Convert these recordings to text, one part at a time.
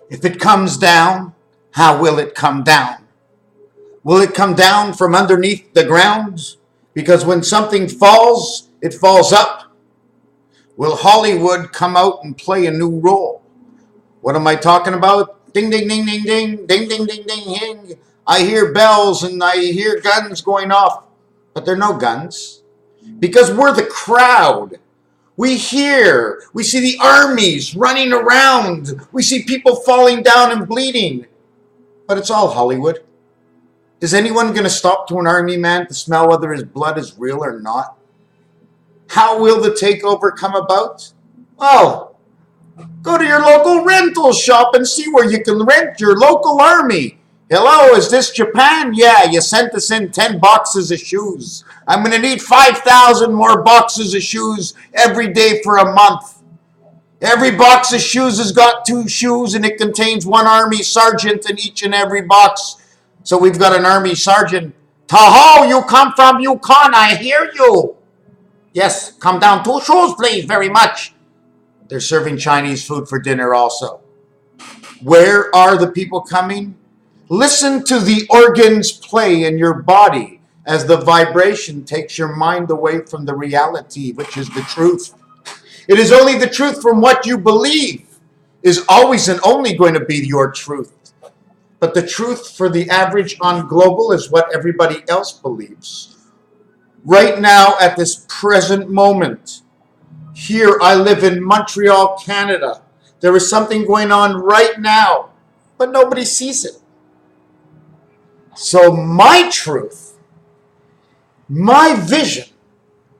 If it comes down, how will it come down? Will it come down from underneath the ground? Because when something falls, it falls up. Will Hollywood come out and play a new role? What am I talking about? Ding, ding, ding, ding, ding, ding, ding, ding, ding, ding. I hear bells and I hear guns going off, but they're no guns. Because we're the crowd. We hear, we see the armies running around. We see people falling down and bleeding. But it's all Hollywood. Is anyone going to stop to an army man to smell whether his blood is real or not? How will the takeover come about? Oh, go to your local rental shop and see where you can rent your local army. Hello, is this Japan? Yeah, you sent us in 10 boxes of shoes. I'm going to need 5,000 more boxes of shoes every day for a month. Every box of shoes has got 2 shoes and it contains 1 army sergeant in each and every box. So we've got an army sergeant. Tahoe, you come from Yukon, I hear you. Yes, come down 2 shoes, please, very much. They're serving Chinese food for dinner also. Where are the people coming? Listen to the organs play in your body as the vibration takes your mind away from the reality, which is the truth. It is only the truth from what you believe is always and only going to be your truth. But the truth for the average on global is what everybody else believes. Right now, at this present moment, here I live in Montreal, Canada. There is something going on right now, but nobody sees it. So my truth, my vision,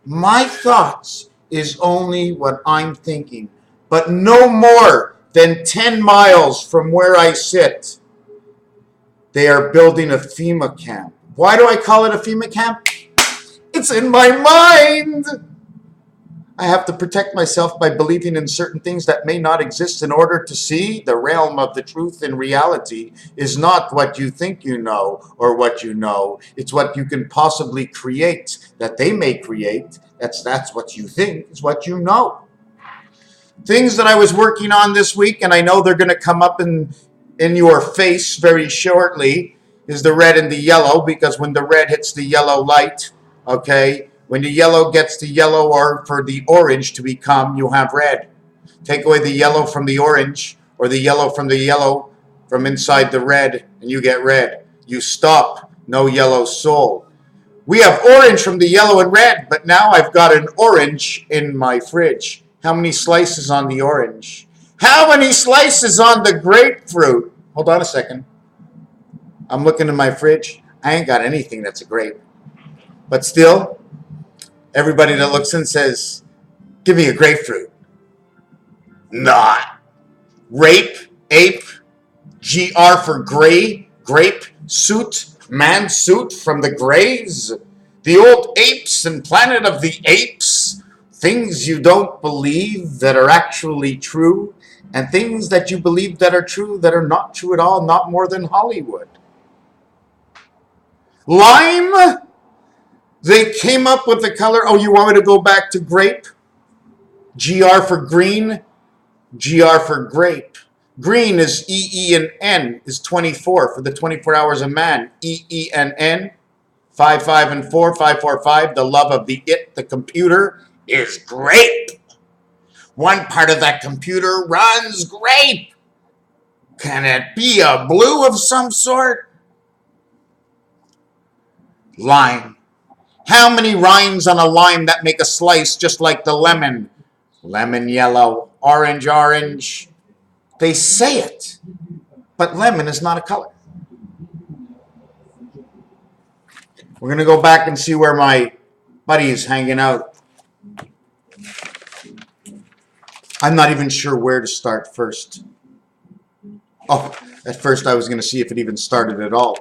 my thoughts is only what I'm thinking, but no more than 10 miles from where I sit. They are building a FEMA camp. Why do I call it a FEMA camp? It's in my mind. I have to protect myself by believing in certain things that may not exist in order to see the realm of the truth and reality is not what you think you know or what you know. It's what you can possibly create, that they may create. That's what you think is what you know. Things that I was working on this week, and I know they're going to come up in your face very shortly, is the red and the yellow, because when the red hits the yellow light, okay, when the yellow gets the yellow, or for the orange to become, you have red. Take away the yellow from the orange, or the yellow from inside the red, and you get red. You stop. No yellow soul. We have orange from the yellow and red, but now I've got an orange in my fridge. How many slices on the orange? How many slices on the grapefruit? Hold on a second. I'm looking in my fridge. I ain't got anything that's a grape. But still, everybody that looks in says, give me a grapefruit. Not. Rape, ape, GR for gray, grape, suit, man suit from the grays. The old apes and planet of the apes. Things you don't believe that are actually true. And things that you believe that are true that are not true at all, not more than Hollywood. Lime. They came up with the color. Oh, you want me to go back to grape? GR for green, GR for grape. Green is EE and N is 24 for the 24 hours of man. EE and N, 5, 5, and 4, 5, 4, 5. The love of the computer, is grape. One part of that computer runs grape. Can it be a blue of some sort? Lime. How many rhymes on a lime that make a slice just like the lemon? Lemon yellow, orange, orange. They say it, but lemon is not a color. We're going to go back and see where my buddy is hanging out. I'm not even sure where to start first. Oh, at first I was going to see if it even started at all.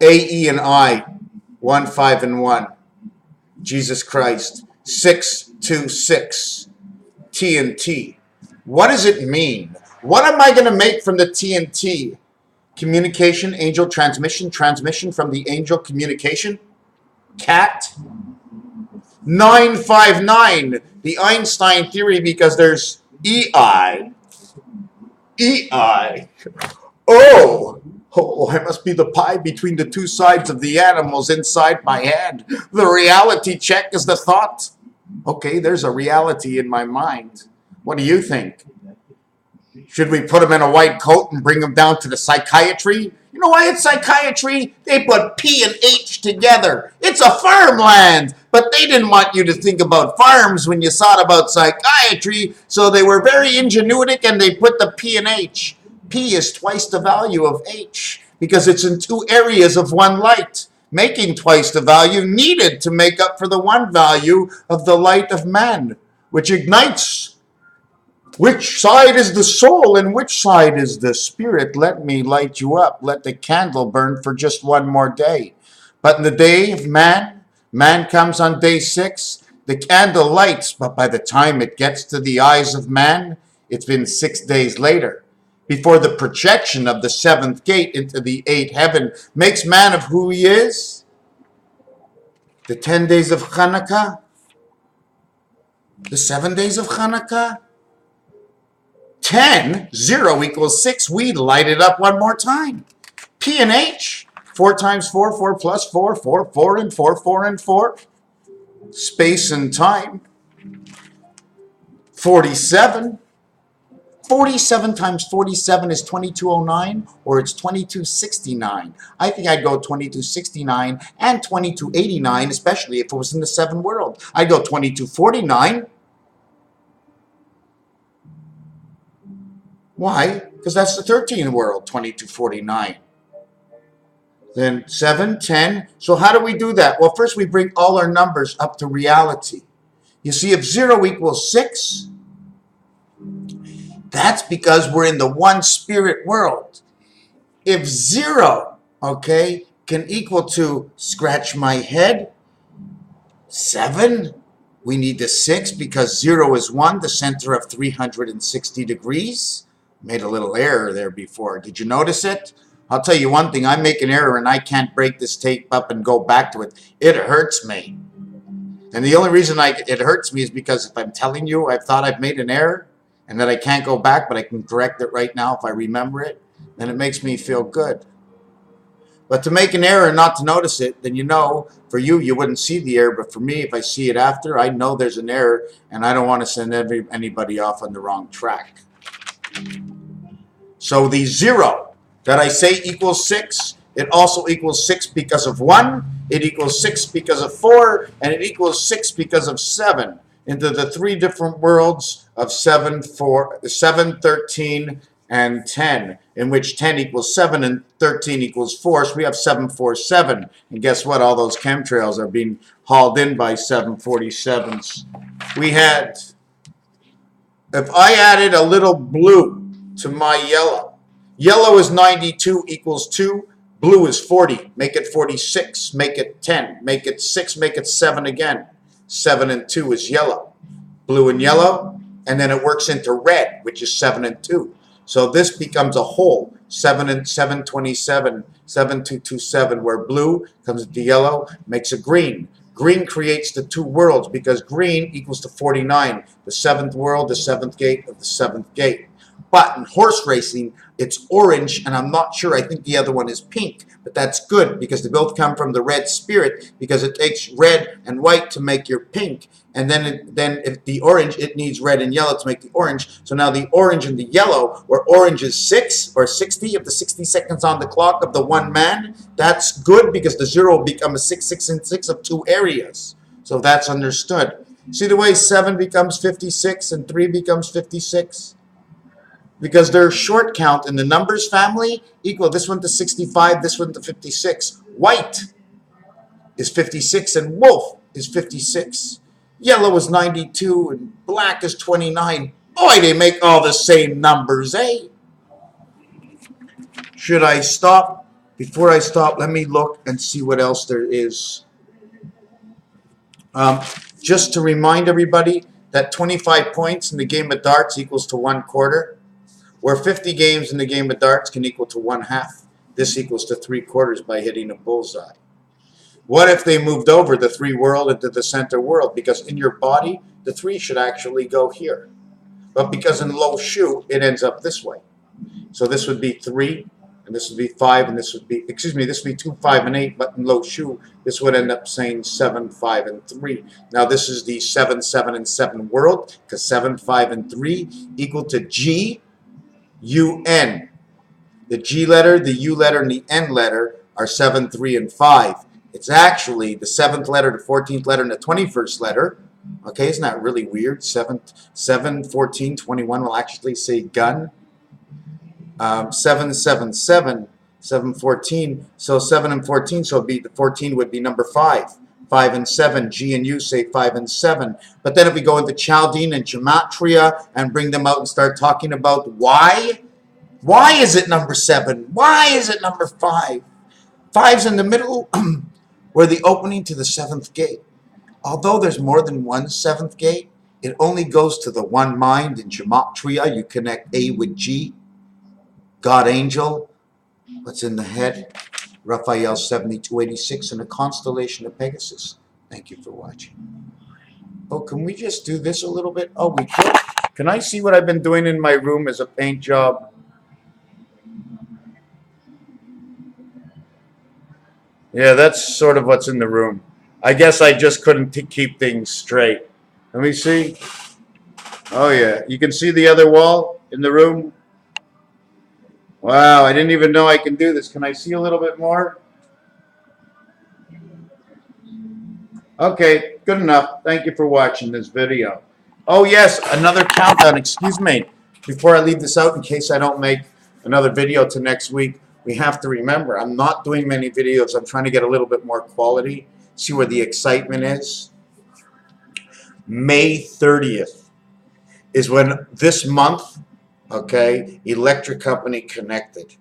A, E, and I, 1, 5, and 1. Jesus Christ, 6, 2, 6. T and T. What does it mean? What am I going to make from the T and T? Communication, angel, transmission, transmission from the angel, communication. Cat. 959, the Einstein theory, because there's EI. EI. Oh! Oh, I must be the pie between the two sides of the animals inside my head. The reality check is the thought. Okay, there's a reality in my mind. What do you think? Should we put him in a white coat and bring him down to the psychiatry? You know why it's psychiatry? They put P and H together. It's a farmland. But they didn't want you to think about farms when you thought about psychiatry, so they were very ingenuitic and they put the P and H. P is twice the value of H because it's in two areas of one light, making twice the value needed to make up for the one value of the light of man, which ignites. Which side is the soul and which side is the spirit? Let me light you up. Let the candle burn for just one more day. But in the day of man, man comes on day 6, the candle lights, but by the time it gets to the eyes of man, it's been 6 days later. Before the projection of the 7th gate into the 8th heaven makes man of who he is. The 10 days of Hanukkah, the 7 days of Hanukkah, 10, 0 equals 6. We light it up one more time. P and H, 4 times 4, 4 plus 4, 4, 4 and 4, 4 and 4. Space and time, 47. 47 times 47 is 2209, or it's 2269. I think I'd go 2269 and 2289, especially if it was in the 7 world. I'd go 2249. Why? Because that's the 13th world, 2249. Then 7, 10. So how do we do that? Well, first we bring all our numbers up to reality. You see, if 0 equals 6, that's because we're in the one spirit world. If 0, okay, can equal to, scratch my head, 7, we need the 6 because 0 is 1, the center of 360 degrees. Made a little error there before. Did you notice it? I'll tell you one thing. I make an error and I can't break this tape up and go back to it. It hurts me. And the only reason it hurts me is because if I'm telling you I thought I've made an error and that I can't go back, but I can correct it right now if I remember it, then it makes me feel good. But to make an error and not to notice it, then for you wouldn't see the error. But for me, if I see it after, I know there's an error and I don't want to send anybody off on the wrong track. So the 0 that I say equals 6, it also equals 6 because of 1, it equals 6 because of 4, and it equals 6 because of 7, into the 3 different worlds of 7, 13, and 10, in which 10 equals 7 and 13 equals 4, so we have 747. And guess what? All those chemtrails are being hauled in by 747s. We had, if I added a little blue to my yellow. Yellow is 92 equals 2. Blue is 40. Make it 46. Make it 10. Make it 6. Make it 7 again. 7 and 2 is yellow. Blue and yellow. And then it works into red, which is 7 and 2. So this becomes a whole. 7 and 727. 7227, where blue comes into yellow, makes a green. Green creates the 2 worlds because green equals to 49. The 7th world, the 7th gate of the 7th gate. But in horse racing, it's orange, and I'm not sure. I think the other one is pink. But that's good because they both come from the red spirit, because it takes red and white to make your pink. And then if the orange, it needs red and yellow to make the orange. So now the orange and the yellow, where orange is 6 or 60, of the 60 seconds on the clock of the one man, that's good because the 0 will become a 6, 6, and 6 of 2 areas. So that's understood. See the way 7 becomes 56 and 3 becomes 56? Because their short count in the numbers family equal this one to 65, this one to 56. White is 56 and wolf is 56. Yellow is 92 and black is 29. Boy, they make all the same numbers, eh? Should I stop? Before I stop, let me look and see what else there is. Just to remind everybody that 25 points in the game of darts equals to 1/4. Where 50 games in the game of darts can equal to 1/2. This equals to 3/4 by hitting a bullseye. What if they moved over the 3 world into the center world? Because in your body, the 3 should actually go here. but because in low shu, it ends up this way. So this would be 3, and this would be 5, and this would be, excuse me, this would be 2, 5, and 8, but in low shu, this would end up saying 7, 5, and 3. Now this is the 7, 7, and 7 world, because 7, 5, and 3 equal to G, U, N. The G letter, the U letter, and the N letter are 7, 3, and 5. It's actually the 7th letter, the 14th letter, and the 21st letter. Okay, isn't that really weird? 7, 14, 21 will actually say gun. 7, 7, 7, 7, 14. So 7 and 14, so the 14 would be number 5. 5 and 7, G and U say 5 and 7. But then if we go into Chaldean and Gematria and bring them out and start talking about why is it number 7? Why is it number 5? 5's in the middle where the opening to the 7th gate. Although there's more than one 7th gate, it only goes to the one mind. In Gematria, you connect A with G. God Angel, what's in the head? Raphael 7286 in the constellation of Pegasus. Thank you for watching. Oh, can we just do this a little bit? Oh, we could. Can I see what I've been doing in my room as a paint job? Yeah, that's sort of what's in the room. I guess I just couldn't keep things straight. Let me see. Oh, yeah. You can see the other wall in the room? Wow, I didn't even know I can do this. Can I see a little bit more? Okay, good enough. Thank you for watching this video. Oh, yes, another countdown. Excuse me. Before I leave this out, in case I don't make another video to next week, we have to remember, I'm not doing many videos. I'm trying to get a little bit more quality, see where the excitement is. May 30th is when this month, okay, Electric Company connected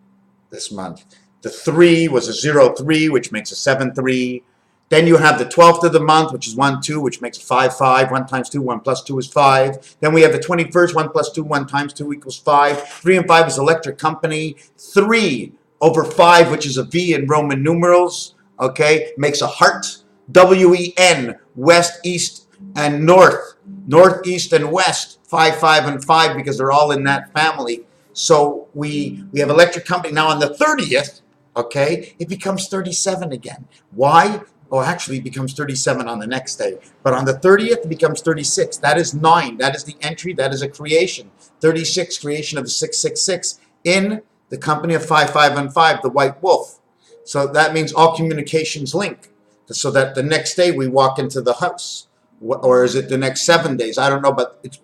this month. The 3 was a 0-3, which makes a 7-3. Then you have the 12th of the month, which is 1-2, which makes 5-5. 1 times 2, 1 plus 2 is 5. Then we have the 21st, 1 plus 2, 1 times 2 equals 5. 3 and 5 is Electric Company. 3 over 5, which is a V in Roman numerals, okay, makes a heart. W-E-N, west, east, and north. North, east, and west. 5, 5, and 5, because they're all in that family. So we have Electric Company. Now on the 30th, okay, it becomes 37 again. Why? Oh, actually, it becomes 37 on the next day. But on the 30th, it becomes 36. That is 9. That is the entry. That is a creation. 36, creation of the 666 in the company of 5, 5, and 5, the white wolf. So that means all communications link. So that the next day we walk into the house. Or is it the next 7 days? I don't know, but it's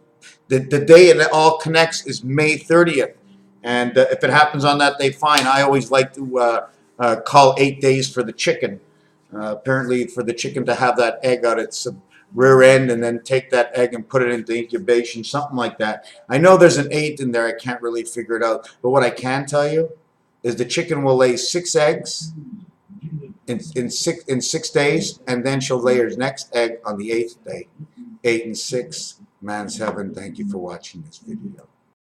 the day it all connects is May 30th. And if it happens on that day, fine. I always like to call 8 days for the chicken. Apparently for the chicken to have that egg out its rear end and then take that egg and put it into incubation, something like that. I know there's an 8 in there. I can't really figure it out. But what I can tell you is the chicken will lay 6 eggs in 6 days, and then she'll lay her next egg on the 8th day. 8 and 6, man's heaven. Thank you for watching this video.